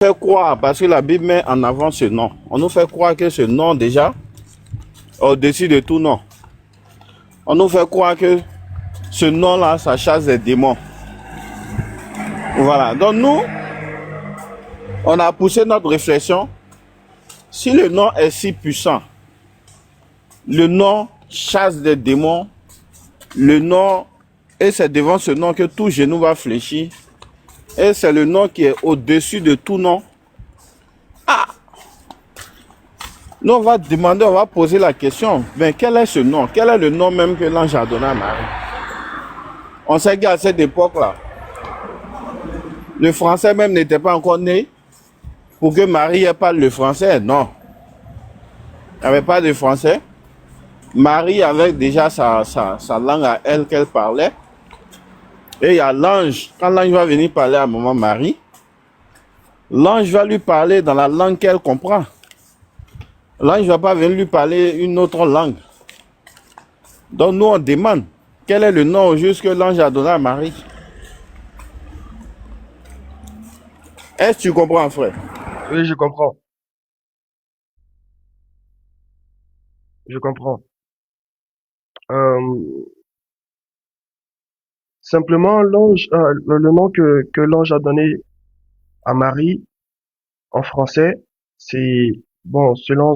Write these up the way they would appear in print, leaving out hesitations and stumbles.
Fait croire, parce que la Bible met en avant ce nom. On nous fait croire que ce nom déjà, au-dessus de tout nom. On nous fait croire que ce nom-là, ça chasse des démons. Voilà. Donc nous, on a poussé notre réflexion. Si le nom est si puissant, le nom chasse des démons, le nom, et c'est devant ce nom que tout genou va fléchir, et c'est le nom qui est au-dessus de tout nom. Ah! Nous, on va demander, on va poser la question, mais quel est ce nom? Quel est le nom même que l'ange a donné à Marie? On sait qu'à cette époque-là, le français même n'était pas encore né pour que Marie parle le français. Non. Il n'y avait pas de français. Marie avait déjà sa langue à elle qu'elle parlait. Et il y a l'ange. Quand l'ange va venir parler à maman Marie, l'ange va lui parler dans la langue qu'elle comprend. L'ange ne va pas venir lui parler une autre langue. Donc nous, on demande, quel est le nom juste que l'ange a donné à Marie? Est-ce que tu comprends, frère? Oui, je comprends. Je comprends. Euh, Simplement, le nom que l'ange a donné à Marie en français, c'est bon selon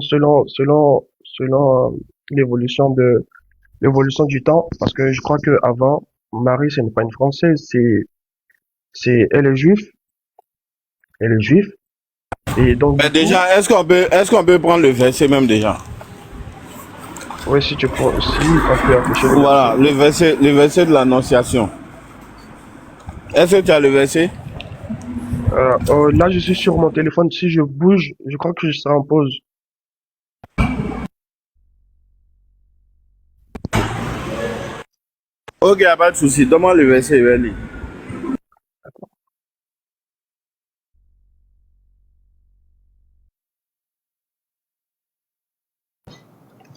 l'évolution du temps, parce que je crois que avant Marie, ce n'est pas une française, c'est elle est juive, et donc Mais du coup, déjà, est-ce qu'on peut prendre le verset même déjà? ouais, si on peut afficher le Voilà, verset. le verset de l'Annonciation. Est-ce que tu as le verset? Là, je suis sur mon téléphone. Si je bouge, je crois que je serai en pause. Ok, y a pas de souci. Donne-moi le verset, je vais lire.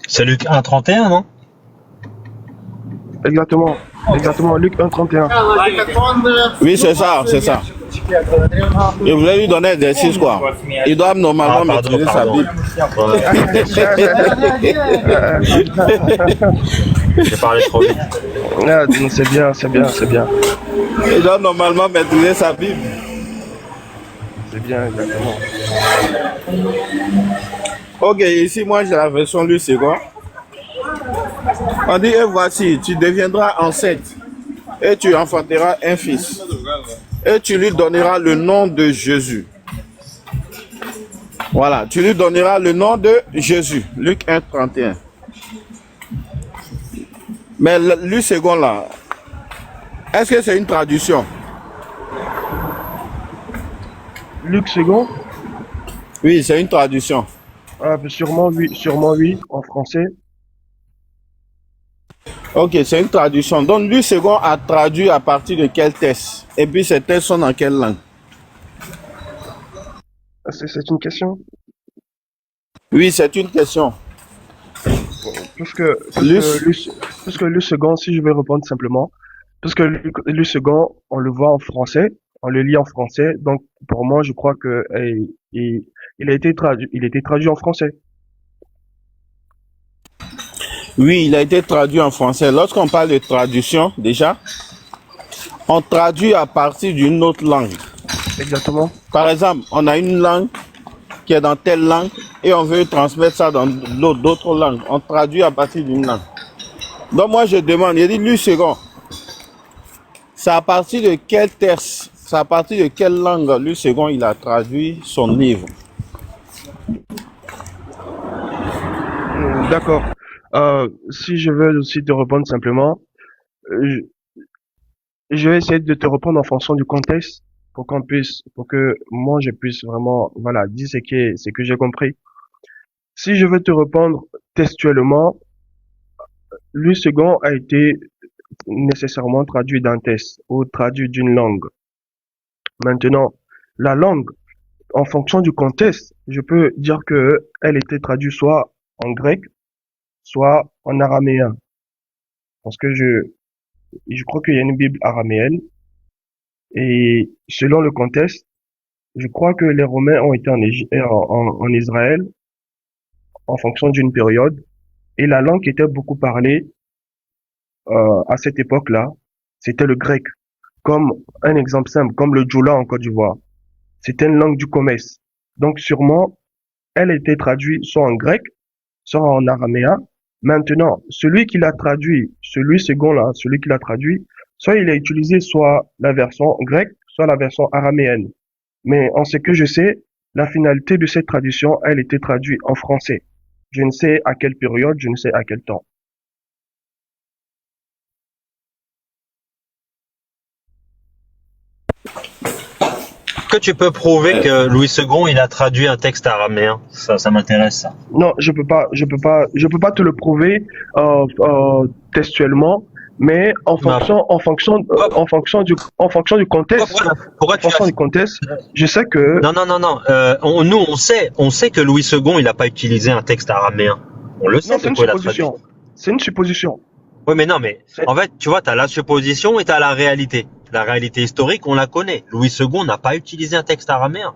C'est Luc 1,31, non? Exactement, exactement. Luc 1,31. Oui, c'est ça, c'est ça. Je voulais lui donner des 6 quoi. Il doit Ah, normalement pardon, maîtriser sa pardon. Bible. J'ai parlé trop vite. Ah, non, c'est bien, c'est bien, c'est bien. Il doit normalement maîtriser sa Bible. C'est bien, exactement. Ok, ici, moi, j'ai la version Luc second. On dit, et voici, tu deviendras enceinte et tu enfanteras un fils. Et tu lui donneras le nom de Jésus. Voilà, tu lui donneras le nom de Jésus. Luc 1, 31. Mais Luc second là, est-ce que c'est une traduction? Luc second, Oui, c'est une traduction. sûrement oui, en français. Ok, c'est une traduction. Donc, Luc second a traduit à partir de quel texte? Et puis, ces textes sont dans quelle langue? C'est une question. Oui, c'est une question. Puisque, puisque Luc, Luc, puisque Luc second, si je vais répondre simplement, puisque Luc second, on le voit en français, on le lit en français, donc pour moi, je crois que il a été traduit en français. oui, il a été traduit en français. Lorsqu'on parle de traduction, déjà, on traduit à partir d'une autre langue. Exactement. Par exemple, on a une langue qui est dans telle langue et on veut transmettre ça dans d'autres langues. On traduit à partir d'une langue. Donc moi, je demande, il dit, Luc second, c'est à partir de quel texte, c'est à partir de quelle langue Luc second il a traduit son livre? D'accord. Si je veux aussi te répondre simplement, euh, je vais essayer de te répondre en fonction du contexte pour que moi je puisse vraiment, voilà, dire ce que j'ai compris. Si je veux te répondre textuellement, le second a été nécessairement traduit d'un texte ou traduit d'une langue. Maintenant, la langue, en fonction du contexte, je peux dire que elle était traduite soit en grec, soit en araméen. Parce que je crois qu'il y a une Bible araméenne et selon le contexte, Je crois que les Romains ont été en Israël en fonction d'une période et la langue qui était beaucoup parlée à cette époque-là, c'était le grec. Comme un exemple simple, comme le Djoula en Côte d'Ivoire. C'était une langue du commerce. Donc sûrement, elle était traduite soit en grec, soit en araméen. Maintenant, celui qui l'a traduit, celui second là, celui qui l'a traduit, soit il a utilisé soit la version grecque, soit la version araméenne. Mais en ce que je sais, la finalité de cette traduction, elle était traduite en français. Je ne sais à quelle période, je ne sais à quel temps. Que tu peux prouver que Louis II, il a traduit un texte araméen? Ça m'intéresse, ça. Non, je peux pas te le prouver textuellement, mais Mais en fonction du contexte, pourquoi en tu fonction as... du contexte, je sais que, Non, non, non, non. Nous, on sait que Louis II, il n'a pas utilisé un texte araméen. On le non, sait c'est de une quoi il a traduit. supposition. C'est une supposition. Oui, mais non, mais C'est- en fait, tu vois, tu as la supposition et tu as la réalité. La réalité historique, on la connaît. Louis II n'a pas utilisé un texte araméen.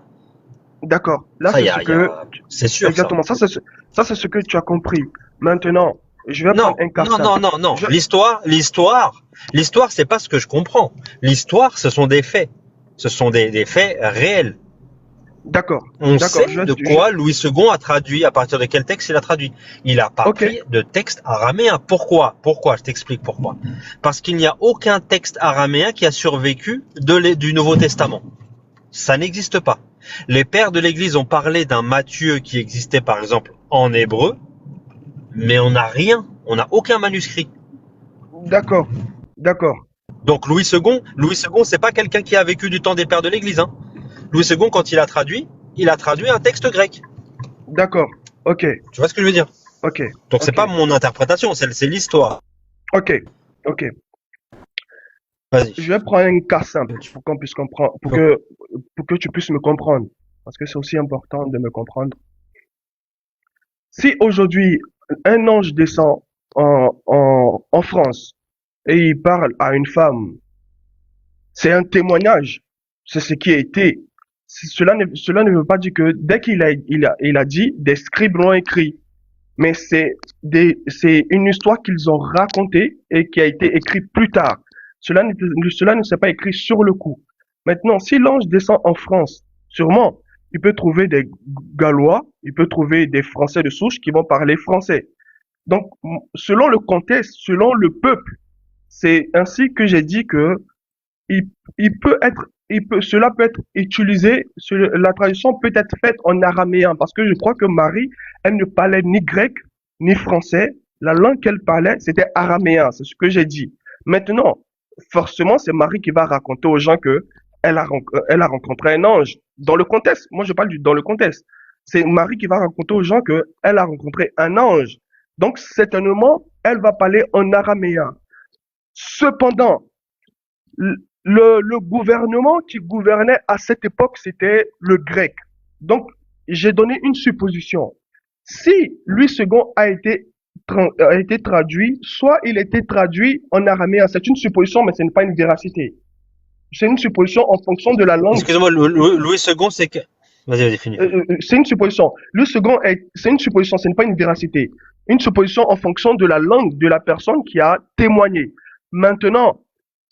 D'accord. Là, Ça, c'est ce que, c'est sûr, ça. exactement, ça, c'est ce que tu as compris. Maintenant, je vais prendre Non, un cas non, non, simple. non, non. Je, L'histoire, c'est pas ce que je comprends. L'histoire, ce sont des faits. Ce sont des faits réels. d'accord, On d'accord, sait de quoi Louis II a traduit, à partir de quel texte il a traduit. Il n'a pas ok, pris de texte araméen. Pourquoi? Pourquoi? Je t'explique pourquoi. Parce qu'il n'y a aucun texte araméen qui a survécu du Nouveau Testament. Ça n'existe pas. Les pères de l'Église ont parlé d'un Matthieu qui existait par exemple en hébreu, mais on n'a rien. On n'a aucun manuscrit. d'accord, d'accord, Donc Louis II, c'est pas quelqu'un qui a vécu du temps des pères de l'Église, hein. Louis II, quand il a traduit un texte grec. d'accord, ok, Tu vois ce que je veux dire? ok, Donc c'est ok, pas mon interprétation, c'est l'histoire. ok, ok. Vas-y. Je vais prendre un cas simple pour qu'on puisse comprendre, pour que tu puisses me comprendre. Parce que c'est aussi important de me comprendre. Si aujourd'hui, un ange descend en France et il parle à une femme, c'est un témoignage. C'est ce qui a été. Cela ne veut pas dire que dès qu'il a dit, des scribes l'ont écrit. Mais c'est une histoire qu'ils ont racontée et qui a été écrite plus tard. Cela ne s'est pas écrit sur le coup. Maintenant, si l'ange descend en France, sûrement, il peut trouver des Gallois, il peut trouver des Français de souche qui vont parler français. Donc, selon le contexte, selon le peuple, c'est ainsi que j'ai dit que il, cela peut être utilisé, la traduction peut être faite en araméen, parce que je crois que Marie, elle ne parlait ni grec, ni français. La langue qu'elle parlait, c'était araméen, c'est ce que j'ai dit. Maintenant, forcément, c'est Marie qui va raconter aux gens que elle a rencontré un ange. Dans le contexte, moi je parle dans le contexte. C'est Marie qui va raconter aux gens que elle a rencontré un ange. Donc, certainement, elle va parler en araméen. Cependant, le gouvernement qui gouvernait à cette époque, c'était le grec. Donc, j'ai donné une supposition. Si Louis II a été traduit, soit il a été traduit en araméen. C'est une supposition, mais ce n'est pas une véracité. C'est une supposition en fonction de la langue. Excuse-moi, Louis II, c'est que... Vas-y, finis. C'est une supposition. C'est une supposition, ce n'est pas une véracité. Une supposition en fonction de la langue de la personne qui a témoigné. Maintenant,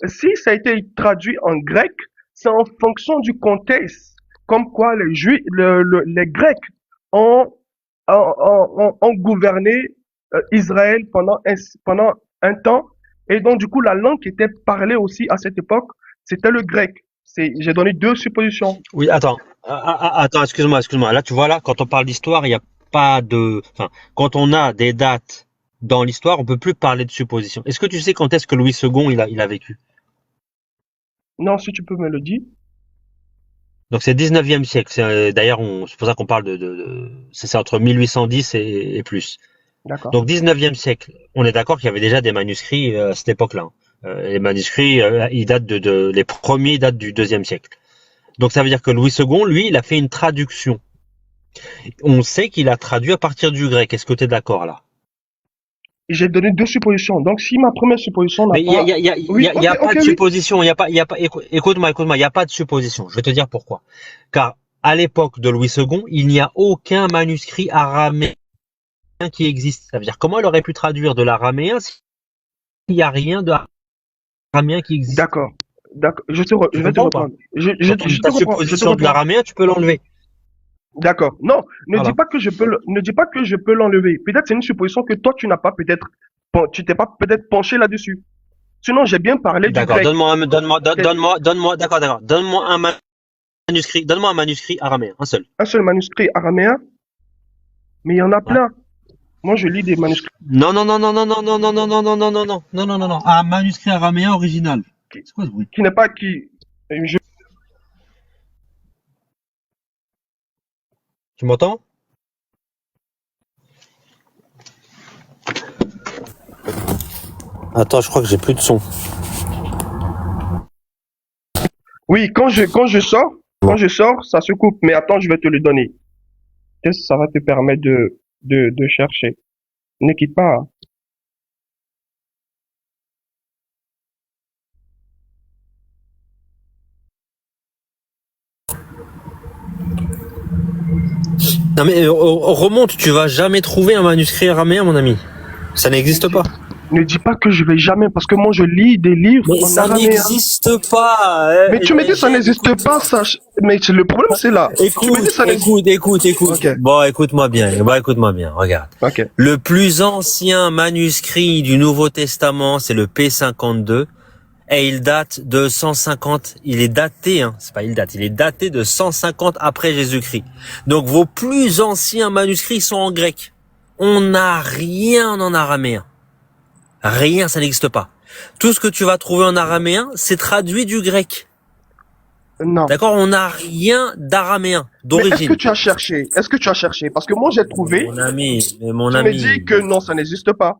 si ça a été traduit en grec, c'est en fonction du contexte, comme quoi les Juifs, les Grecs ont, ont gouverné Israël pendant un temps, et donc du coup la langue qui était parlée aussi à cette époque, c'était le grec. J'ai donné deux suppositions. Oui, attends. Attends, excuse-moi. Là, tu vois, là, quand on parle d'histoire, il n'y a pas de... Enfin, quand on a des dates dans l'histoire, on peut plus parler de supposition. Est-ce que tu sais quand est-ce que Louis II, il a vécu? Non, si tu peux me le dire. Donc c'est 19e siècle. D'ailleurs, c'est pour ça qu'on parle c'est entre 1810 et plus. D'accord. Donc 19e siècle. On est d'accord qu'il y avait déjà des manuscrits à cette époque-là, hein. Les manuscrits, ils datent les premiers datent du 2e siècle. Donc ça veut dire que Louis II, lui, il a fait une traduction. On sait qu'il a traduit à partir du grec. Est-ce que tu es d'accord là? j'ai donné deux suppositions. Donc, si ma première supposition n'a Mais pas... Oui, il y a ok, pas ok, de oui. supposition, écoute-moi, il n'y a pas de supposition. Je vais te dire pourquoi. Car à l'époque de Louis II, il n'y a aucun manuscrit araméen qui existe. Ça veut dire comment elle aurait pu traduire de l'araméen s'il n'y a rien d'araméen qui existe? D'accord. D'accord. Tu Je vais te comprends ou pas? reprendre. Je te Ta reprends. Je te supposition de reprends. l'araméen, tu peux l'enlever. D'accord. Non, ne dis Voilà. pas que ne dis pas que je peux l'enlever. Peut-être c'est une supposition que toi tu n'as pas peut-être, tu t'es pas peut-être penché là-dessus. Sinon, j'ai bien parlé du D'accord. grec. D'accord. Donne-moi un manuscrit araméen, un seul. Un seul manuscrit araméen, mais il y en a Ouais. plein. Moi, je lis des manuscrits Non. Un manuscrit araméen original. qui, C'est quoi ce bruit? qui n'est pas qui. Je, Tu m'entends? Attends, je crois que j'ai plus de son. oui, quand je sors, ça se coupe. Mais attends, je vais te le donner. Peut-être ça va te permettre de chercher. Ne quitte pas, hein. Non mais remonte, tu vas jamais trouver un manuscrit araméen, mon ami. Ça n'existe pas. Ne dis pas que je vais jamais, parce que moi, je lis des livres Mais en ça araméen. n'existe pas. Mais tu me dis ça n'existe pas, ça. Mais le problème, c'est là. Tu me dis ça n'existe. Écoute. Ok. Bon, écoute-moi bien. Regarde. Ok. Le plus ancien manuscrit du Nouveau Testament, c'est le P52. Et il date de 150, il est daté, hein, c'est pas il date, il est daté de 150 après Jésus-Christ. Donc vos plus anciens manuscrits sont en grec. On n'a rien en araméen. Rien, ça n'existe pas. Tout ce que tu vas trouver en araméen, c'est traduit du grec. Non. D'accord? On n'a rien d'araméen, Mais est-ce que d'origine. tu as cherché? Est-ce que tu as cherché? Parce que moi, j'ai trouvé. Mon ami, Tu me dis que non, ça n'existe pas.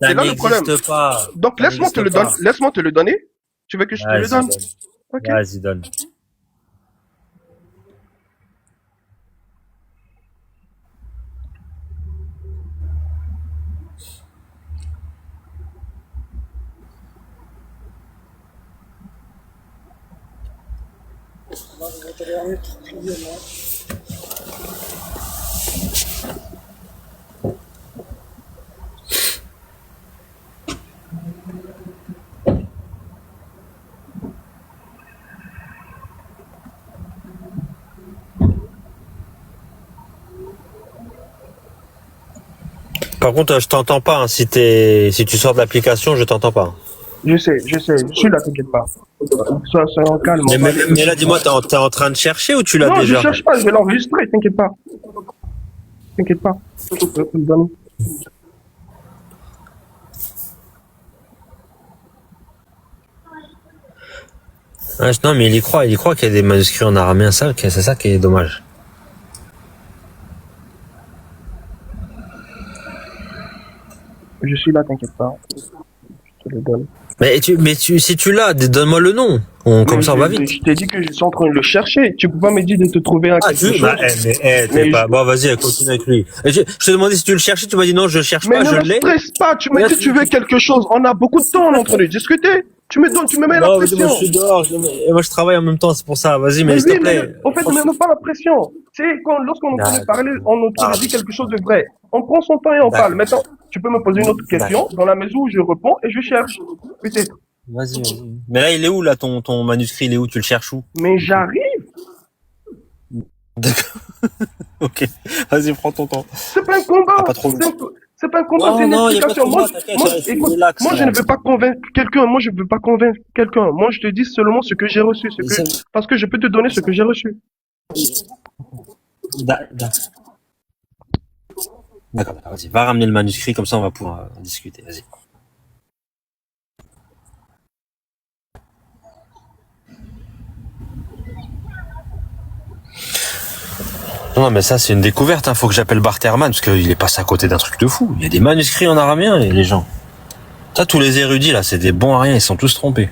ça C'est là le problème. n'existe pas. Donc, Ça laisse-moi te le n'existe donner. pas. Laisse-moi te le donner. Tu veux que je te le Vas-y, donne? donne. Ok. Vas-y, donne. Par contre, je t'entends pas, hein. Si tu sors de l'application, je t'entends pas. Je sais. Je suis là, t'inquiète pas. Sois en calme. Mais là, dis-moi, t'es en train de chercher ou tu l'as Non, je déjà? cherche pas. Je vais l'enregistrer. T'inquiète pas. T'inquiète pas. Je vais te le donner. Ouais, non, mais il y croit qu'il y a des manuscrits en araméen, c'est ça qui est dommage. Je suis là, t'inquiète pas. Je te le donne. Si tu l'as, donne-moi le nom. Comme Mais ça, on va vite. Je t'ai dit que je suis en train de le chercher. Tu peux pas me dire de te trouver un quelque chose. T'es pas, bon, vas-y, continue avec lui. Je te demandais si tu le cherchais, tu m'as dit non, je le cherche Mais pas, je ne me l'ai. stresse pas. Tu me dis que tu veux quelque chose. On a beaucoup de temps, on est en train de discuter. Tu me mets la Non, mais pression. moi, je suis dehors, moi, je travaille en même temps, c'est pour ça. Vas-y, mais s'il te oui, mais plaît. en fait, ne mets pas la pression. Tu sais, lorsqu'on est en train de parler, on est en train de dire quelque chose de vrai. On prend son temps et on parle. Maintenant, tu peux me poser une autre question dans la mesure où je réponds et je cherche. Peut-être. Vas-y. Mais là, il est où, là, ton manuscrit, il est où? Tu le cherches où? Mais j'arrive. D'accord. Ok. Vas-y, prends ton temps. C'est pas un combat. Ah, pas trop. C'est pas un combat, c'est une Non, il y a pas de explication. combat, t'inquiète, Écoute, relax, moi, je ne veux pas convaincre quelqu'un. Moi, je ne veux pas convaincre quelqu'un. Moi, je te dis seulement ce que j'ai reçu. Parce que je peux te donner ce que j'ai reçu. D'accord, vas-y. Va ramener le manuscrit, comme ça, on va pouvoir en discuter. Vas-y. Non, mais ça, c'est une découverte, hein. Faut que j'appelle Barterman, parce qu'il est passé à côté d'un truc de fou. Il y a des manuscrits en araméen, les gens. Ça, tous les érudits, là, c'est des bons à rien, ils sont tous trompés.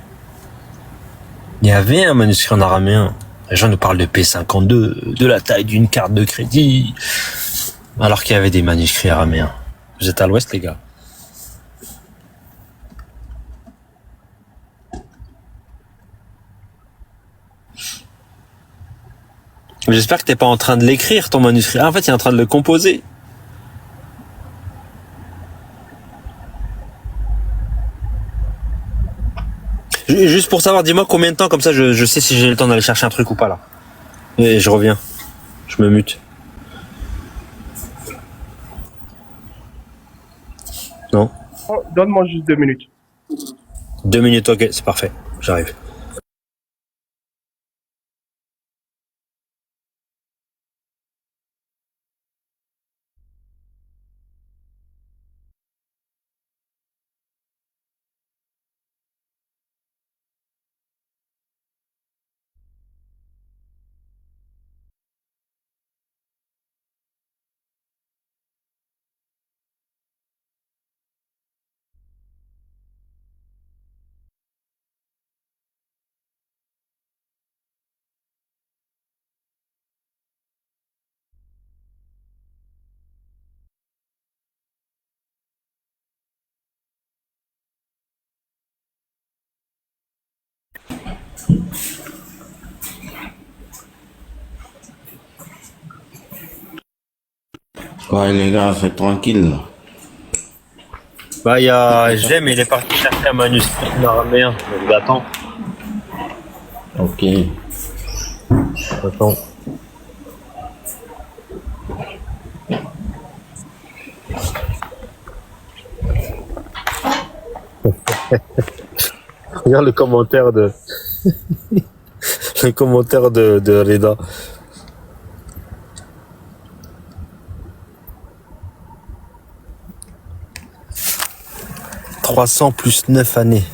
Il y avait un manuscrit en araméen. Les gens nous parlent de P52, de la taille d'une carte de crédit. Alors qu'il y avait des manuscrits araméens. Vous êtes à l'ouest, les gars. J'espère que t'es pas en train de l'écrire, ton manuscrit. Ah, en fait, il est en train de le composer. Juste pour savoir, dis-moi combien de temps, comme ça je sais si j'ai le temps d'aller chercher un truc ou pas là. Et je reviens. Je me mute. Non. Oh, donne-moi juste 2 minutes. 2 minutes, ok, c'est parfait. J'arrive. Ouais, les gars, c'est tranquille, là. Bah, il y a J'aime, il est parti chercher un manuscrit araméen. Donc, attends. Ok. Attends. Regarde le commentaire de le commentaire de Reda. « 300 plus 9 années. »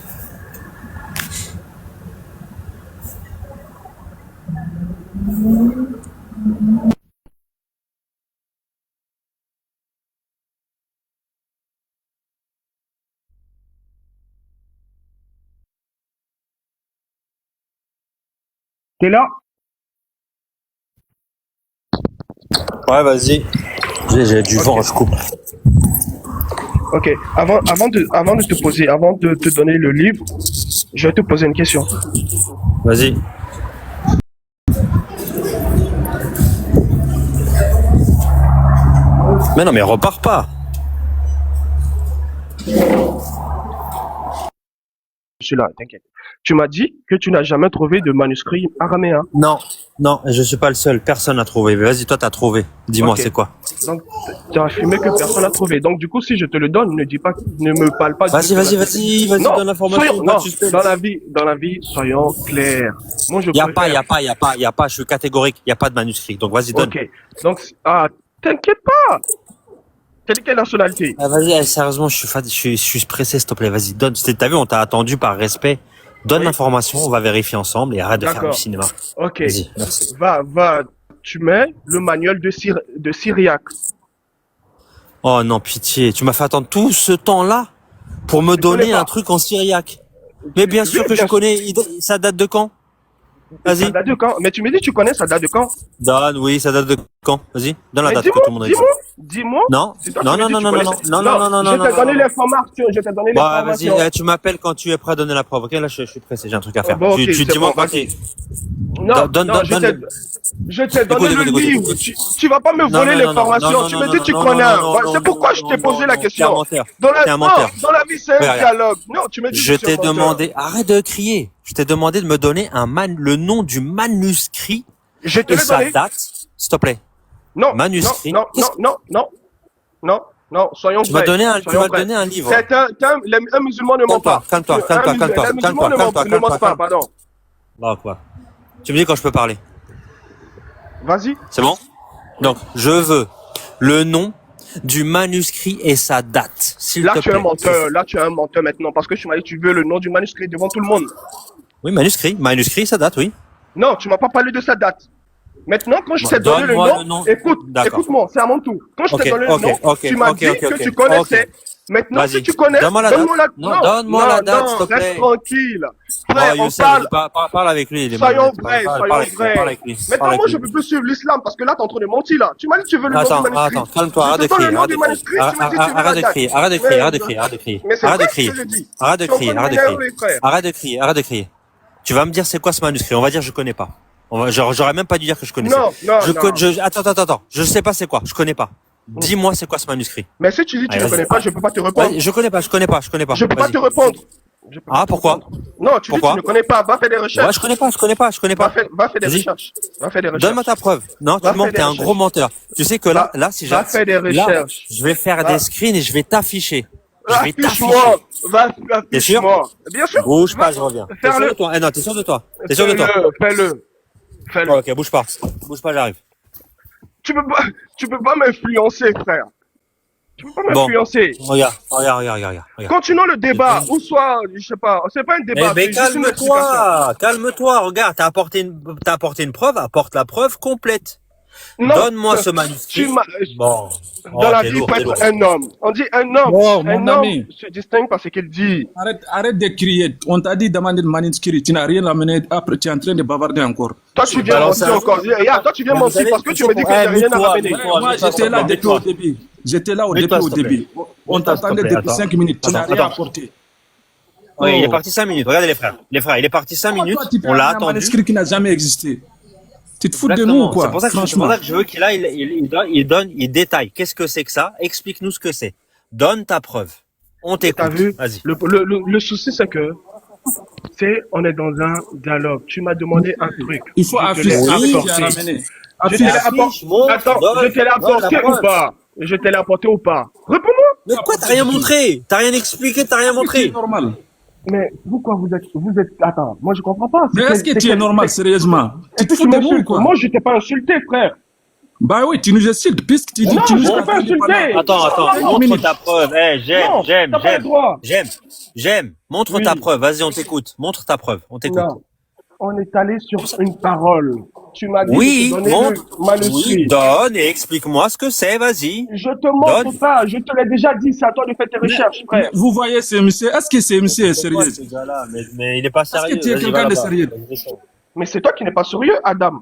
T'es là? Ouais, vas-y. J'ai du vent, je coupe. Ok. Avant de te donner le livre, je vais te poser une question. Vas-y. Mais non, mais repars pas. Je suis là, t'inquiète. Tu m'as dit que tu n'as jamais trouvé de manuscrit araméen. Non, non, je suis pas le seul. Personne n'a trouvé. Vas-y, toi, t'as trouvé. Dis-moi, Ok. c'est quoi? Donc, tu as affirmé que personne n'a trouvé. Donc, du coup, si je te le donne, ne me parle pas Vas-y, de vas-y, la- vas-y, Non, donne l'information. soyons, Pas non, de suspense. dans la vie, soyons clairs. Moi, je Y a préfère. pas, je suis catégorique. Y a pas de manuscrit. Donc, vas-y, donne. Ok. Donc, t'inquiète pas. Quelle nationalité? Ah, vas-y, sérieusement, je suis pressé, s'il te plaît. Vas-y, donne. T'as vu, on t'a attendu par respect. Donne Oui. l'information, on va vérifier ensemble et arrête de faire du D'accord. cinéma. Ok. Vas-y, merci. Tu mets le manuel de Syriac. Oh non, pitié. Tu m'as fait attendre tout ce temps-là pour me Tu connais donner pas. un truc en syriaque. Mais bien sûr Oui, que je bien sûr. connais. Ça date de quand? Ça Vas-y. date de quand? Mais tu me dis, tu connais, ça date de quand? Donne, oui, ça date de quand? Vas-y, donne la Mais date que tout le monde a dit. dis-moi. Non, C'est toi qui non, me non, dis, non, tu non, non, connais non, ça. non, non, non, non, non, Je t'ai donné non. l'information, je t'ai donné Bah, vas-y, l'information. tu m'appelles quand tu es prêt à donner la preuve. Ok, là, je suis pressé, j'ai un truc à faire. Bon, ok, Tu c'est dis-moi bon, quand vas-y. t'es. Non, Donne, non, donne, je donne. t'ai donné le Écoute, livre. écoute. Tu vas pas me Non, voler non, non, non, l'information. non, Tu non, me non, dis, non, tu non, connais. non, non, C'est non, pourquoi je non, t'ai non, posé la non, t'es un question. menteur. Non, T'es un menteur. dans la vie, c'est un Regarde. dialogue. Non, tu me dis Je que je suis t'ai un menteur. demandé, arrête de crier. Je t'ai demandé de me donner le nom du manuscrit Je te et l'ai sa donné. date. S'il te plaît. Non, Manuscrit. non, Qu'est-ce soyons Tu vas vrais. donner tu Soyons vas vrais. donner un livre. C'est un musulman ne ment pas. Calme-toi. Un musulman ne ment pas, pardon. Non, quoi. Tu me dis quand je peux parler. Vas-y. C'est bon? Donc, je veux le nom du manuscrit et sa date, s'il Là, te tu es plaît. un menteur. Là, tu es un menteur maintenant parce que tu m'as dit que tu veux le nom du manuscrit devant tout le monde. Oui, manuscrit, sa date, oui. Non, tu m'as pas parlé de sa date. Maintenant, quand je Bon, t'ai donné le donne-moi nom, le nom. écoute, D'accord. écoute-moi, c'est à mon tour. Quand je t'ai Ok, donné le ok, nom, ok, tu m'as ok, dit ok, que ok. tu connaissais. Maintenant, Vas-y. si tu connais, Donne-moi la date. donne-moi la Non, donne-moi la date, s'il te plaît. reste tranquille. Oh, Frère, on Youssef, parle. vas-y, parle avec lui. il est Soyons malhonnête. vrais, Parle soyons avec lui, vrais. parle avec lui. Maintenant, Parle moi, avec je lui. peux plus suivre l'islam parce que là, t'es en train de mentir là. Tu m'as dit que tu veux le nom du Attends, manuscrit. calme-toi, Je arrête te de donne crier, le nom arrête du de crier. manuscrit, tu me dis que tu veux la Arrête de date. crier, arrête de crier, arrête de crier, arrête de crier, Mais c'est arrête de vrai que crier. je le dis. Arrête de Tu es en crier, train arrête de m'énerver, crier. frère. Arrête de crier, arrête de crier. Tu vas me dire c'est quoi ce manuscrit, on va dire je connais pas. J'aurais même pas dû dire que je connaissais. Non, non. Attends. Je sais pas c'est quoi. Je connais pas. Dis-moi c'est quoi ce manuscrit. Mais si tu dis que tu Allez, ne connais pas, je ne peux pas te répondre. Ouais, je connais pas. Je ne peux pas Vas-y. te répondre. Je peux pas Ah, te pourquoi? répondre. Non, tu dis que Pourquoi tu ne connais pas. Va faire des Ouais, recherches. je connais pas. Va faire des Vas-y. recherches. Va faire des recherches. Donne-moi ta preuve. Non, Va tu mens, faire t'es des un recherches. gros menteur. Tu sais que là, si Va faire des là, recherches. je vais faire Va. des screens et je vais t'afficher. Je vais t'afficher. Affiche-moi. T'es sûr? Affiche-moi. Bien sûr. Bouge pas, Va. je reviens. T'es Faire-le. sûr de toi? Eh non, t'es sûr de toi? T'es sûr de toi? Fais-le. Ok, bouge pas, j'arrive. Tu peux pas m'influencer, frère. Tu peux pas Bon. m'influencer. Regarde. Continuons le débat. Ou soit, je sais pas, c'est pas un débat. Mais c'est juste une explication. calme-toi, regarde, t'as apporté une preuve, apporte la preuve complète. Non. Donne-moi ce manuscrit. Bon. Dans la vie, il faut être un homme. On dit un homme. Oh, un mon homme ami. se distingue par ce qu'il dit. Arrête de crier. On t'a dit demander le manuscrit. Tu n'as rien amené. Après, tu es en train de bavarder encore. Toi, tu viens mentir encore. Toi, tu viens Mais mentir vous parce que savez, tu me dis que j'ai rien à ramener. Mets-toi, Moi, j'étais là depuis au début. J'étais là au Mets-toi, début. s'il te plaît. On Mets-toi, s'il te t'attendait plaît. depuis Attends. 5 minutes. Tu n'as Attends. rien apporté. Oui, il est Oh. parti 5 minutes. Regardez les frères, il est parti 5 minutes. Toi, tu peux On l'a amener un attendu. manuscrit qui n'a jamais existé. Tu te fous de nous Exactement. ou quoi? C'est pour ça que je veux qu'il aille, il détaille. Qu'est-ce que c'est que ça? Explique-nous ce que c'est. Donne ta preuve. On t'écoute. T'as vu? Vas-y. Le souci, c'est que, on est dans un dialogue. Tu m'as demandé un truc. Il faut Je te l'ai afficher ce apporté. qui a ramené. Je te l'ai apporté. montre, Attends, donne- je te l'ai donne apporté la ou preuve. pas? Je te l'ai apporté ou pas? Réponds-moi. Mais quoi, t'as rien montré? T'as rien expliqué, t'as rien C'est montré. normal. Mais pourquoi vous êtes, attends, moi je comprends pas. Mais est-ce que tu es normal, sérieusement? Tu te Est-ce que fous tu de nous ou m'insultes? quoi? Moi je t'ai pas insulté, frère. Bah oui, tu nous insultes, puisque tu dis Non, que tu nous je as t'ai pas attendu insulté. pendant- Attends, Non, montre minutes. ta preuve. Non, t'as pas le droit. J'aime. Montre Oui. ta preuve. Vas-y, on t'écoute. Montre ta preuve. On t'écoute. Non. On est allé sur une parole. Tu m'as dit Oui, de te donner montre. le manuscrit. Oui, donne et explique-moi ce que c'est. Vas-y. Je te montre Donne. pas. Je te l'ai déjà dit. C'est à toi de faire tes recherches, frère. Vous voyez ce monsieur, est-ce que ce monsieur est sérieux? Mais il est pas Est-ce que sérieux. tu es Vas-y, quelqu'un va de là-bas. sérieux? Mais c'est toi qui n'es pas sérieux, Adam.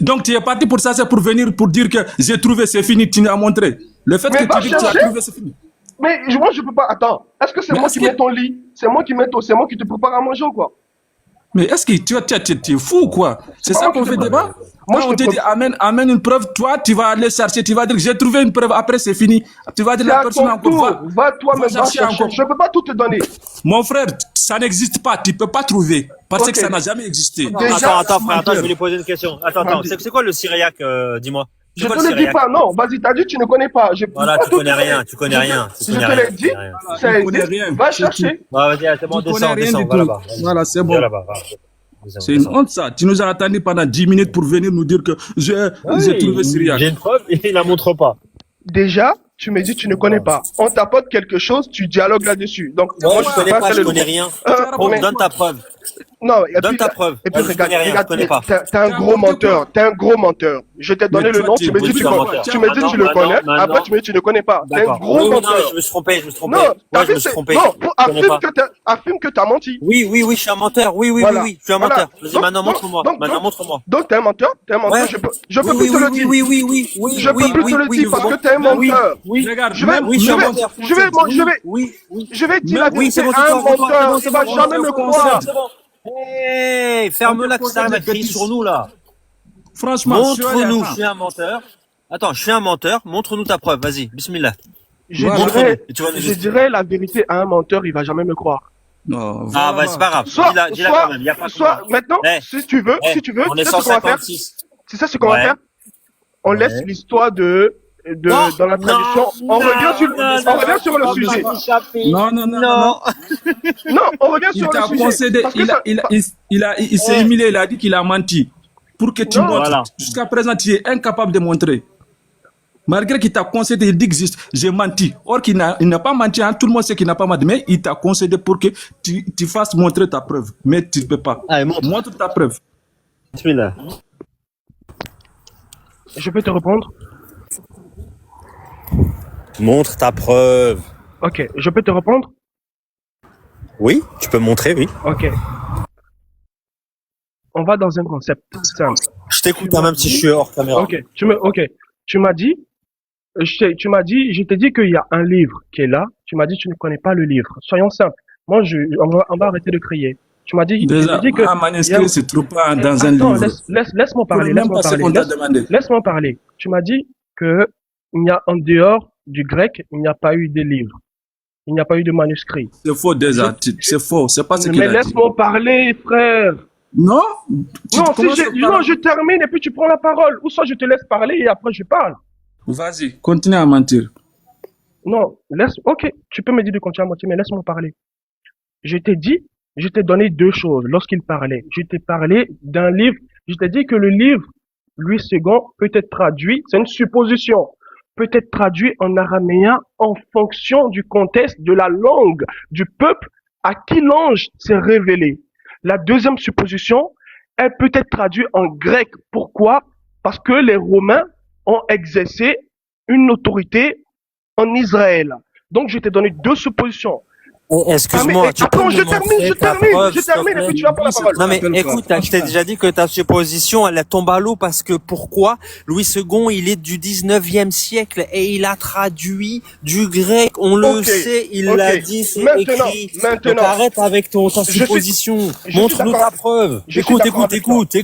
Donc tu es parti pour ça, c'est pour venir pour dire que j'ai trouvé, c'est fini, tu n'as montré. Le fait Mais que va tu dis que tu as chercher. trouvé, c'est fini. Mais moi je peux pas. Attends. Est-ce que c'est Mais moi est-ce qui que- mets ton lit? C'est moi qui te prépare à manger ou quoi? Mais est-ce que tu es fou ou quoi? C'est ça moi qu'on qui fait te débat? Moi, Moi, je on te te dit amène une preuve, toi tu vas aller chercher, tu vas dire que j'ai trouvé une preuve, après c'est fini. Tu vas dire C'est la à personne ton encore tour. Va toi-même chercher. encore. Je peux pas tout te donner. Mon frère, ça n'existe pas, tu peux pas trouver parce Ok. que ça n'a jamais existé. Déjà, Attends, frère, je vais lui poser une question. Attends, c'est quoi le syriaque, dis-moi? Je C'est quoi te le dis syriaque? pas. Non, vas-y, t'as dit tu ne connais pas. Je peux Voilà, pas tu tout connais te rien, donner. tu connais rien. Je te l'ai dit. Ça Tu connais existe. rien, Va c'est chercher. Ouais, vas-y, c'est bon, Tu connais descends, rien descends, du va tout. là-bas. Voilà, c'est bon. Viens là-bas, va. C'est une honte ça. Tu nous as attendu pendant 10 minutes pour venir nous dire que j'ai trouvé Syriac. J'ai une preuve et il la montre pas. Déjà, tu me dis tu ne connais pas. On t'apporte quelque chose, tu dialogues là-dessus. Donc, Non, moi, je peux connais pas, faire je le connais droit. rien. Oh, mais- Donne ta preuve. Non, et Donne puis, ta preuve. Et puis, Vas-y, je regarde, connais rien, je connais pas. t'es un gros menteur. T'es un gros menteur. Je t'ai donné Mais le toi, nom, tu tu es me dis beaucoup tu de le menteur. tu me dis tu le Maintenant, connais. maintenant. Après, tu me dis tu ne connais pas. T'es un D'accord. gros Oui, non, menteur. je me suis trompé. Non, Ouais, t'as je vu, me suis trompé. non, Je connais pas. affirme que t'as menti. Oui, je suis un menteur. Oui, Voilà. je suis un Voilà. menteur. Vas-y, Donc, maintenant, donc, montre-moi. donc, Maintenant, donc, montre-moi. Donc, t'es un menteur, Ouais. je peux Oui, plus te le dire. oui. Je peux plus te le dire parce que t'es un Oui, menteur. oui. Regarde, Je vais, même- Oui, je suis je un vais, menteur. je vais, Oui. je vais dire la Oui, vérité c'est bon, à un c'est bon, menteur. c'est Il va bon, jamais me croire. C'est bon. Hey, ferme-la que ça va crier sur nous, là. Franchement, Montre-nous, je attends. suis un menteur. Attends, je suis un menteur. Montre-nous ta preuve. Vas-y, bismillah. Je Voilà. dirais, Et tu vas nous je expliquer. dirais la vérité à un menteur, il va jamais me croire. Non, Ah, voilà. bah, c'est pas grave. Soit, Dis-la quand même. Y a pas de soit, problème. maintenant, Eh, si tu veux, On tu est sais ce qu'on va faire? 156. C'est ça ce qu'on va Ouais. faire? On laisse Ouais. l'histoire Non, dans la tradition. On revient sur le sujet. Non, non, non, non. Non. Non, on revient Il sur t'a le sujet. concédé, Parce que ça- il s'est humilié, il a dit qu'il a menti. Pour que tu Non. montres. Voilà. Jusqu'à présent, tu es incapable de montrer. Malgré qu'il t'a concédé, il dit que j'ai menti. Or, il n'a pas menti, hein. Tout le monde sait qu'il n'a pas menti, mais il t'a concédé pour que tu fasses montrer ta preuve. Mais tu ne peux pas. Allez, montre. Montre ta preuve. Bismillah. Je peux te répondre? Montre ta preuve. Ok, je peux te répondre? Oui, tu peux montrer, oui. Ok. On va dans un concept simple. Je t'écoute, hein, même si je suis hors caméra. Ok, tu m'as dit, je t'ai dit qu'il y a un livre qui est là. Tu m'as dit tu ne connais pas le livre. Soyons simples. Moi, on va arrêter de crier. Tu m'as dit, tu Déjà, m'as dit que un manuscrit se trouve pas dans un attends, livre. laisse-moi parler, Même laisse-moi pas ce parler, qu'on t'a demandé. laisse-moi parler. Tu m'as dit que il n'y a en dehors du grec, il n'y a pas eu de livre, il n'y a pas eu de manuscrit. C'est faux déjà. C'est faux. C'est pas ce qu'il Mais a dit. laisse-moi parler, frère. Non? Non, commences à non, parler. je termine et puis tu prends la parole. Ou soit je te laisse parler et après je parle. Vas-y, continue à mentir. Non, ok, tu peux me dire de continuer à mentir, mais laisse-moi parler. Je t'ai dit, je t'ai donné deux choses lorsqu'il parlait. Je t'ai parlé d'un livre, je t'ai dit que le livre, Louis II, peut être traduit, c'est une supposition, peut être traduit en araméen en fonction du contexte, de la langue, du peuple à qui l'ange s'est révélé. La deuxième supposition, elle peut être traduite en grec. Pourquoi? Parce que les Romains ont exercé une autorité en Israël. Donc, je t'ai donné deux suppositions. Excuse-moi, tu peux attends, me je termine, montrer ta preuve, je s'il te termine, et plaît? puis tu vas prendre la parole. Non mais Appelle écoute, quoi? je t'ai déjà dit que ta supposition, elle tombe à l'eau parce que pourquoi? Louis II, il est du 19e siècle et il a traduit du grec, on le Ok, sait, il ok. l'a dit, c'est Maintenant, écrit. Donc maintenant. arrête avec ta Je suis- supposition, je suis montre-nous d'accord. ta preuve. Je suis Écoute, d'accord avec écoute.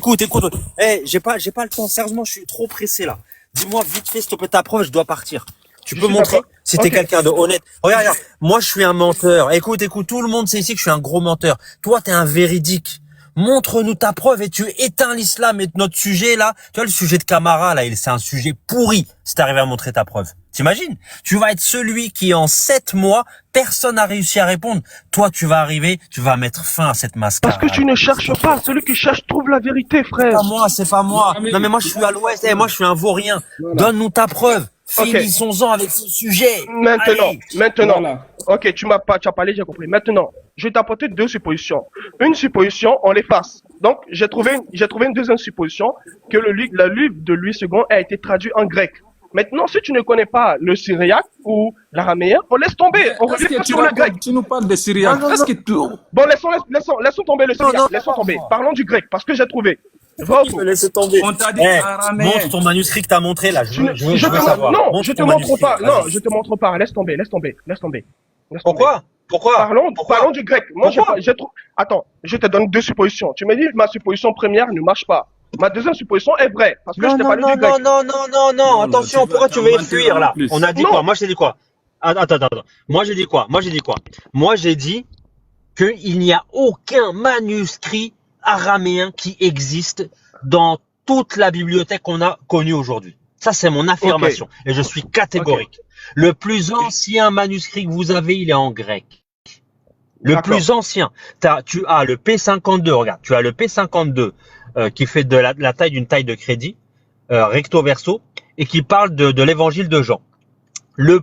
J'ai pas le temps, sérieusement, je suis trop pressé là. Dis-moi vite fait, s'il te plaît, ta preuve, je dois partir. Tu Je peux suis montrer d'accord. si t'es Ok. quelqu'un de honnête. Regarde, moi je suis un menteur. Écoute, tout le monde sait ici que je suis un gros menteur. Toi, t'es un véridique. Montre-nous ta preuve et tu éteins l'islam et notre sujet là. Tu vois le sujet de Camara là, c'est un sujet pourri. Si t'arrives à montrer ta preuve, t'imagines? Tu vas être celui qui en 7 mois, personne n'a réussi à répondre. Toi, tu vas arriver, tu vas mettre fin à cette mascarade. Parce que tu ne cherches pas. Celui qui cherche trouve la vérité, frère. C'est pas moi. Non, mais- Non mais moi je suis à l'ouest. Moi je suis un vaurien. Donne-nous ta preuve. Ok. Finissons-en avec ce sujet. Maintenant, Allez. Voilà. Ok, tu as parlé, j'ai compris. Maintenant, je vais t'apporter deux suppositions. Une supposition, on l'efface. Donc, j'ai trouvé une deuxième supposition que le livre de Louis II a été traduit en grec. Maintenant, si tu ne connais pas le syriaque ou l'araméen, on laisse tomber. On Est-ce revient que sur le grec. tu nous parles de Syriaque? Est-ce que tu... Bon, laissons tomber le syriaque. non, Laissons non, tomber. non. Parlons du grec, parce que j'ai trouvé. Va au Il fond. me laisse tomber. On t'a dit Eh, araméen. montre ton manuscrit que t'as montré là. Je veux Je te savoir. non, Montre je te ton montre manuscrit, pas. Non, vas-y. je te montre pas. Laisse tomber. Laisse tomber. Pourquoi? Pourquoi? Parlons du grec. Moi, Pourquoi Attends, je te donne deux suppositions. Tu me dis ma supposition première ne marche pas. Ma deuxième supposition est vraie parce que je t'ai parlé du grec. Non, attention, tu pourquoi vas tu veux t'inventer fuir en là? plus. On a dit Non. quoi? Moi, je t'ai dit quoi? Attends. Moi, j'ai dit quoi? Moi, j'ai dit qu'il n'y a aucun manuscrit araméen qui existe dans toute la bibliothèque qu'on a connue aujourd'hui. Ça, c'est mon affirmation. Et je suis catégorique. Le plus ancien manuscrit que vous avez, il est en grec. Le D'accord. plus ancien. Tu as le P52, regarde. Tu as le P52 qui fait de la taille d'une taille de crédit, recto verso, et qui parle de l'évangile de Jean. Le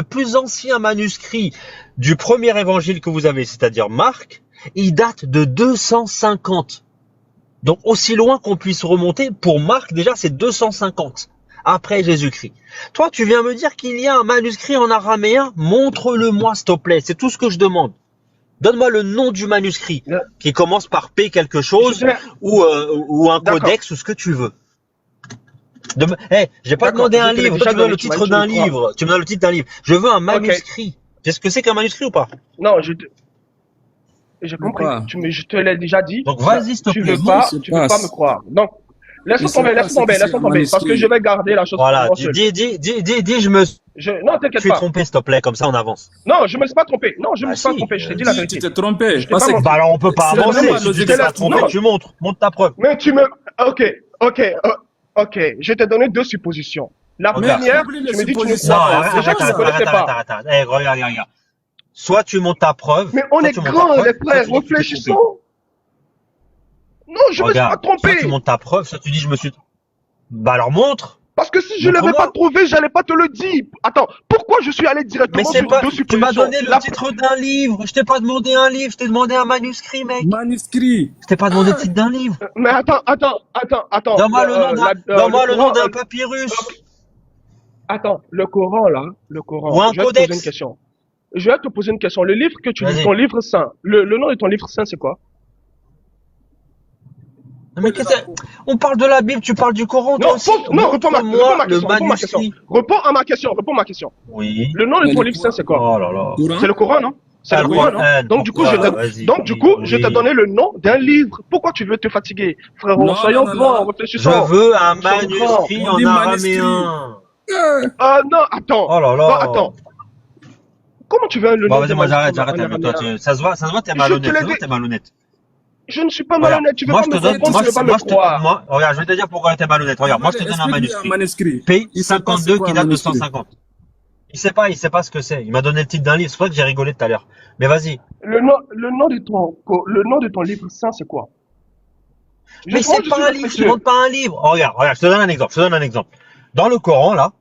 plus ancien manuscrit du premier évangile que vous avez, c'est-à-dire Marc, il date de 250. Donc aussi loin qu'on puisse remonter, pour Marc déjà c'est 250 après Jésus-Christ. Toi tu viens me dire qu'il y a un manuscrit en araméen, montre-le-moi s'il te plaît, c'est tout ce que je demande. Donne-moi le nom du manuscrit qui commence par P quelque chose ou un D'accord. codex ou ce que tu veux. J'ai pas D'accord, demandé un je te l'ai livre, déjà toi tu me donnes donné, le tu m'as titre dit d'un tu me livre. Tu me donnes le titre d'un livre. Je veux un manuscrit. Tu sais ce que c'est qu'un manuscrit ou pas? Non, j'ai compris. Quoi? Je te l'ai déjà dit. Donc vas-y s'il te Tu plaît. veux pas, se tu veux pas passe. me croire. Donc, Il laisse se tomber, passe ce qui s'est parce que je vais garder la chose pour Voilà, moi seul. dis, je me Non, t'inquiète suis pas. trompé s'il te plaît, comme ça on avance. Non, je me suis pas trompé. Non, je me Ah suis pas si, trompé. Je t'ai dit la Tu vérité. t'es trompé. Je t'ai Parce pas que- menti. Bah alors on peut pas C'est avancer. normal, Si tu logique. t'es pas trompé, Non. tu montres ta preuve. Mais ok. Je t'ai donné deux suppositions. La Mais première, oublie tu les me dis tu ne suppositions. Non, crois pas. arrête, Déjà que je ne connaissais pas. arrête. Eh, regarde. Soit tu montes ta preuve. Mais on soit est tu montes ta grands, preuve, les soit frères, tu dis que tu t'es réfléchissons. trompé. Non, je me suis pas Regarde, soit trompé. tu montes ta preuve, soit tu dis je me suis. Bah alors montre. Parce que si je ne l'avais Montre-moi. pas trouvé, j'allais pas te le dire. Attends, pourquoi je suis allé Mais directement c'est sur pas. deux Tu m'as suppositions? donné le titre d'un livre. Je t'ai pas demandé un livre, je t'ai demandé un manuscrit, mec. Manuscrit. Je t'ai pas demandé le titre d'un livre. Mais attends. Donne-moi le nom d'un Coran, papyrus. Attends, le Coran là, le Coran. Ou un Je vais te codex. poser une question. Je vais te poser une question. Le livre que tu dis, Vas-y. ton livre saint, le nom de ton livre saint, c'est quoi? Non, mais on parle de la Bible, tu parles du Coran, toi Non, aussi. réponds ma Montre-moi le question. Réponds manuscrit. à ma question. Oui. Le nom de Mais ton le livre saint, c'est quoi? Oh là là. Courant. C'est le Coran, non? C'est le Coran, non? Al-Qur'an. Donc, du coup, Pourquoi? Vas-y. je t'ai Oui. donné le nom d'un livre. Pourquoi tu veux te fatiguer? Frérot, Non, soyons non, non, grands, non. Je réfléchissons. veux un Soyons grands. manuscrit On en dit manuscrit. araméen. Ah, non, attends. Oh là Non, là. attends. Comment tu veux le Bon, nom vas-y, d'un moi manuscrit j'arrête en avec toi. araméen? Ça se voit, t'es Je te malhonnête. l'ai Ça se voit, dit. t'es malhonnête. Je ne suis pas Regarde, malhonnête. Tu veux moi pas je me te donne, répondre, tu veux pas me croire. regarde, je vais te dire pourquoi t'es malhonnête. Regarde, moi je te donne un Explique-lui un manuscrit. manuscrit. Pays Il sait pas c'est 52 quoi qui un date de manuscrit. 150. Il sait pas ce que c'est. Il m'a donné le titre d'un livre, c'est pour ça que j'ai rigolé tout à l'heure. Mais vas-y. Le nom de ton livre saint, c'est quoi? Mais Moi, c'est je suis pas un livre, je te respectueux. demande pas un livre. Oh, regarde, je te donne un exemple. Dans le Coran, là,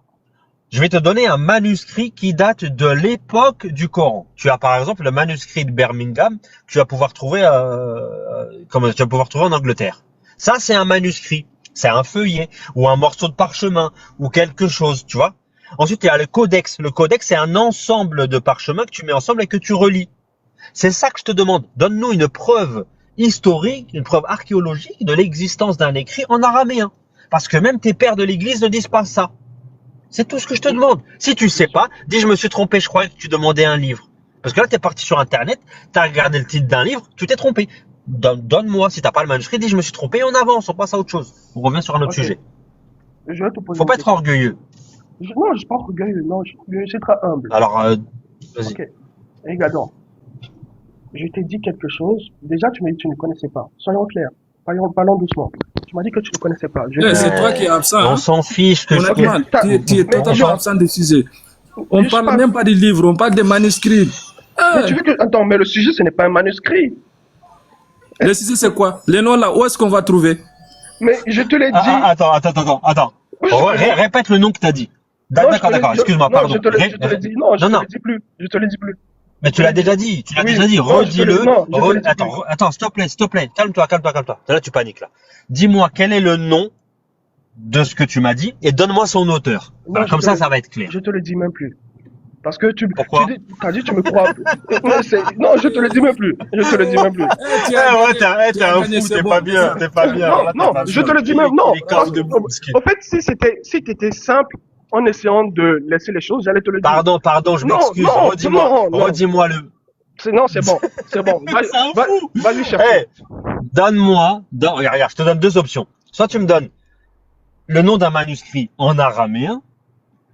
je vais te donner un manuscrit qui date de l'époque du Coran. Tu as par exemple le manuscrit de Birmingham que tu vas pouvoir trouver, en Angleterre. Ça, c'est un manuscrit. C'est un feuillet ou un morceau de parchemin ou quelque chose, tu vois. Ensuite, il y a le codex. Le codex, c'est un ensemble de parchemins que tu mets ensemble et que tu relis. C'est ça que je te demande. Donne-nous une preuve historique, une preuve archéologique de l'existence d'un écrit en araméen. Parce que même tes pères de l'église ne disent pas ça. C'est tout ce que je te demande. Si tu sais pas, dis je me suis trompé, je croyais que tu demandais un livre. Parce que là, tu es parti sur Internet, tu as regardé le titre d'un livre, tu t'es trompé. Donne-moi, si t'as pas le manuscrit, dis je me suis trompé et on avance, on passe à autre chose. On revient sur un autre Ok. sujet. Je vais te poser Faut une pas être question. orgueilleux. Non, je ne suis pas orgueilleux. Non, je suis très humble. Alors, vas-y. Ok. Regarde donc. Je t'ai dit quelque chose. Déjà, tu m'as dit que tu ne connaissais pas. Soyons clairs. Parlons doucement. Tu m'as dit que tu ne connaissais pas. C'est toi qui es absent. On Hein? s'en fiche que je Honnêtement, tu es totalement absent des sujets. On parle même pas des livres, on parle des manuscrits. Mais tu veux que... Attends, mais le sujet, ce n'est pas un manuscrit. Le sujet, c'est quoi? Les noms là, où est-ce qu'on va trouver? Mais je te l'ai dit. Attends. Répète le nom que t'as dit. Non, D'accord, excuse-moi, non, pardon. je te l'ai dit. Non, je te l'ai dit plus. Je te l'ai dit plus. Mais tu l'as déjà dit, Oui. redis-le. Non, je te l'ai dit Attends, s'il te plaît, calme-toi. Là, tu paniques, là. Dis-moi quel est le nom de ce que tu m'as dit et donne-moi son auteur. Non, Voilà, comme ça va être clair. Je te le dis même plus. Parce que Pourquoi t'as dit tu me crois. Non, je te le dis même plus. Je te le dis même plus. T'es un fou, t'es pas bien. Non, je te le dis même. Non. En fait, si t'étais simple en essayant de laisser les choses, j'allais te le dire. Pardon, je Non, m'excuse. non. Redis-moi le. Non, c'est bon. Vas-y, cherche. Hey, regarde, je te donne deux options. Soit tu me donnes le nom d'un manuscrit en araméen,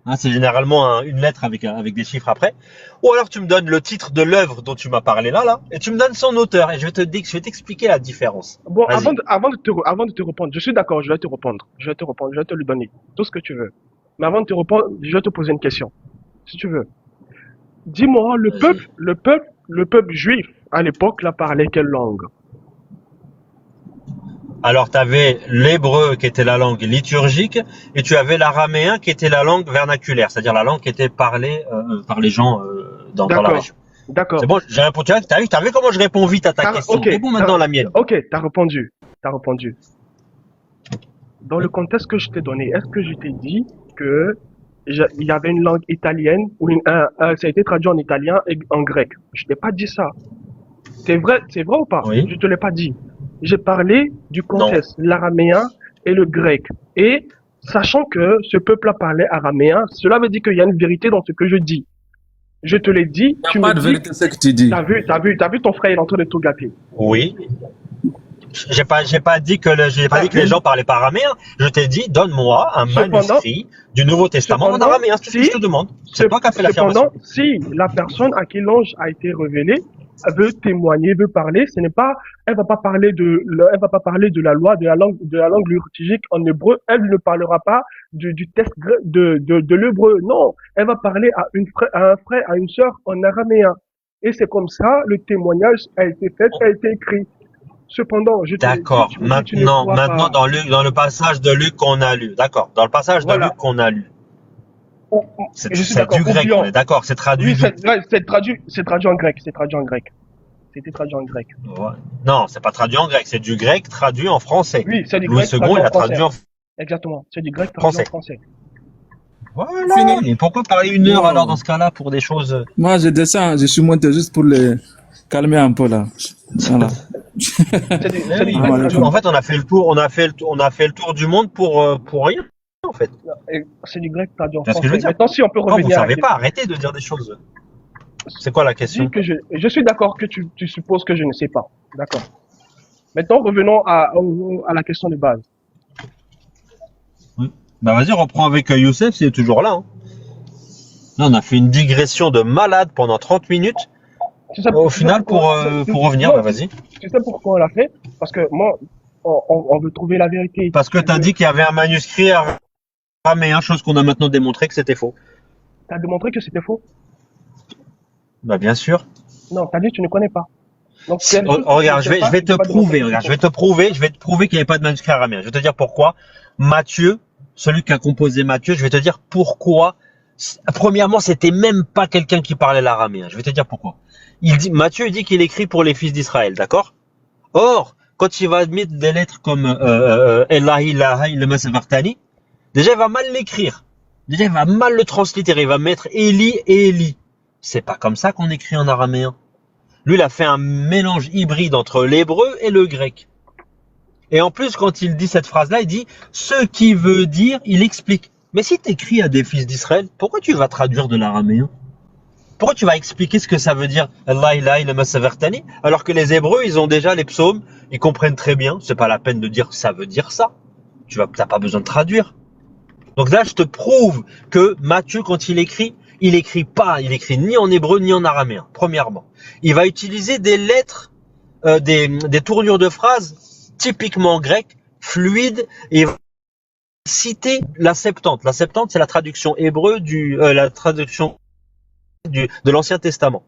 hein, c'est généralement une lettre avec des chiffres après, ou alors tu me donnes le titre de l'œuvre dont tu m'as parlé là, et tu me donnes son auteur, et je vais t'expliquer la différence. Bon, Vas-y. avant de te répondre, je suis d'accord, je vais te répondre. Je vais te le donner. Tout ce que tu veux. Mais avant de te répondre, je vais te poser une question. Si tu veux. Dis-moi, le peuple juif, à l'époque, là, parlait quelle langue? Alors, tu avais l'hébreu qui était la langue liturgique et tu avais l'araméen qui était la langue vernaculaire, c'est-à-dire la langue qui était parlée par les gens dans la région. D'accord. C'est bon, j'ai répondu. T'as vu comment je réponds vite à ta question? Okay, Réponds maintenant la mienne. Ok, t'as répondu. Dans le contexte que je t'ai donné, est-ce que je t'ai dit que il y avait une langue italienne ou ça a été traduit en italien et en grec? Je t'ai pas dit ça. C'est vrai ou pas? Oui. Je te l'ai pas dit. J'ai parlé du contexte, l'araméen et le grec. Et sachant que ce peuple-là parlait araméen, cela veut dire qu'il y a une vérité dans ce que je dis. Je te l'ai dit. Il n'y a pas de vérité, c'est ce que tu dis. T'as vu ton frère, il est en train de tout gâter. Oui. J'ai pas dit que les gens parlaient pas araméen. Je t'ai dit, donne-moi un manuscrit du Nouveau Testament en araméen. C'est ce que je te demande. C'est toi qui as fait l'affirmation. Cependant, si la personne à qui l'ange a été révélé veut témoigner, veut parler, elle va pas parler de la loi, de la langue liturgique en hébreu. Elle ne parlera pas du texte de l'hébreu. Non, elle va parler à un frère, à une sœur en araméen. Et c'est comme ça, le témoignage a été fait, a été écrit. Cependant, d'accord. Maintenant, dans le passage de Luc qu'on a lu. D'accord. Dans le passage de Luc qu'on a lu. C'est du grec, on est d'accord. C'est traduit. Oui, c'est traduit en grec. C'était traduit en grec. Ouais. Non, c'est pas traduit en grec. C'est du grec traduit en français. Oui, c'est du Louis grec II, il a traduit en Exactement. C'est du grec traduit en français. Voilà. Fini. Et pourquoi parler une heure alors dans ce cas-là pour des choses? Moi, je descends. Je suis monté juste pour les calmer un peu là. Voilà. En fait, on a fait le tour du monde pour rien, en fait. C'est du grec traduit en C'est ce français. que je veux dire. Maintenant, si on peut Quand vous revenir savez pas, arrêtez de dire des choses. C'est quoi la Dis question? que je suis d'accord que tu supposes que je ne sais pas. D'accord. Maintenant, revenons à la question de base. Oui. Bah vas-y, reprends avec Youssef, s'il est toujours là. Hein. Là, on a fait une digression de malade pendant 30 minutes. Au Tu sais final, pourquoi, pour revenir, non, bah vas-y. tu sais pourquoi on l'a fait? Parce que moi, on veut trouver la vérité. Parce que t'as dit qu'il y avait un manuscrit araméen, chose qu'on a maintenant démontré que c'était faux. T'as démontré que c'était faux? Bah bien sûr. Non, t'as dit que tu ne connais pas. Donc, Si- quelque chose que tu regarde, ne sais pas, je vais tu te peux pas démontrer prouver, que c'est regarde, faux. je vais te prouver qu'il n'y avait pas de manuscrit araméen. Je vais te dire pourquoi. Matthieu, celui qui a composé Matthieu, je vais te dire pourquoi. Premièrement, c'était même pas quelqu'un qui parlait l'araméen. Je vais te dire pourquoi. Matthieu, il dit qu'il écrit pour les fils d'Israël, d'accord? Or, quand il va admettre des lettres comme Elahi, Lahaï, le Masavartani, déjà il va mal l'écrire. Déjà il va mal le translittérer. Il va mettre Eli et Eli. C'est pas comme ça qu'on écrit en araméen. Lui, il a fait un mélange hybride entre l'hébreu et le grec. Et en plus, quand il dit cette phrase-là, il dit ce qui veut dire, il explique. Mais si tu écris à des fils d'Israël, pourquoi tu vas traduire de l'araméen? Pourquoi tu vas expliquer ce que ça veut dire Allah ilaha illa masavertani alors que les Hébreux, ils ont déjà les psaumes, ils comprennent très bien, c'est pas la peine de dire ça veut dire ça. T'as pas besoin de traduire. Donc là, je te prouve que Matthieu, quand il écrit ni en hébreu ni en araméen, premièrement. Il va utiliser des lettres, des tournures de phrases typiquement grecques, fluides, et il va citer la Septante. La Septante, c'est la traduction hébreu la traduction de l'Ancien Testament.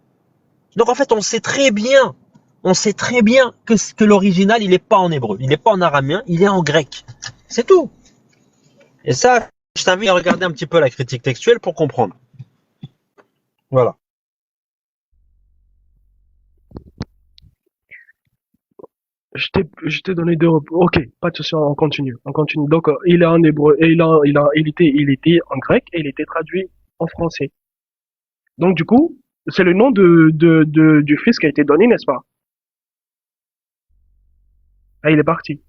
Donc en fait, on sait très bien que l'original, il n'est pas en hébreu, il n'est pas en araméen, il est en grec. C'est tout. Et ça, je t'invite à regarder un petit peu la critique textuelle pour comprendre. Voilà. Je t'ai donné deux. Ok, pas de souci, on continue. On continue. Donc, il est en hébreu et il était en grec et il était traduit en français. Donc, du coup, c'est le nom du fils qui a été donné, n'est-ce pas? Ah, il est parti.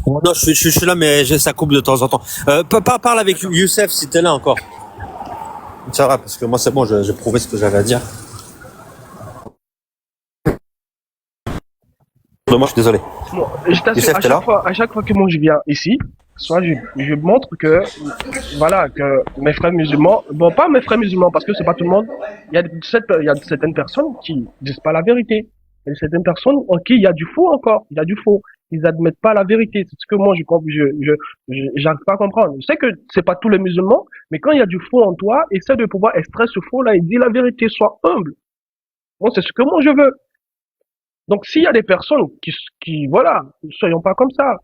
Non, je suis là, mais ça coupe de temps en temps. Parle avec Youssef si t'es là encore. Ça va, parce que moi c'est bon, j'ai prouvé ce que j'avais à dire. Moi, je suis désolé. Bon, je t'assure, Youssef, t'es là? à chaque fois que moi je viens ici, soit je montre que, voilà, que mes frères musulmans, bon, pas mes frères musulmans, parce que c'est pas tout le monde, il y a certaines personnes qui disent pas la vérité. Il y a certaines personnes en qui il y a du faux encore, il y a du faux. Ils admettent pas la vérité. C'est ce que moi, j'arrive pas à comprendre. Je sais que c'est pas tous les musulmans, mais quand il y a du faux en toi, essaie de pouvoir extraire ce faux-là et dis la vérité, sois humble. Bon, c'est ce que moi je veux. Donc, s'il y a des personnes voilà, soyons pas comme ça.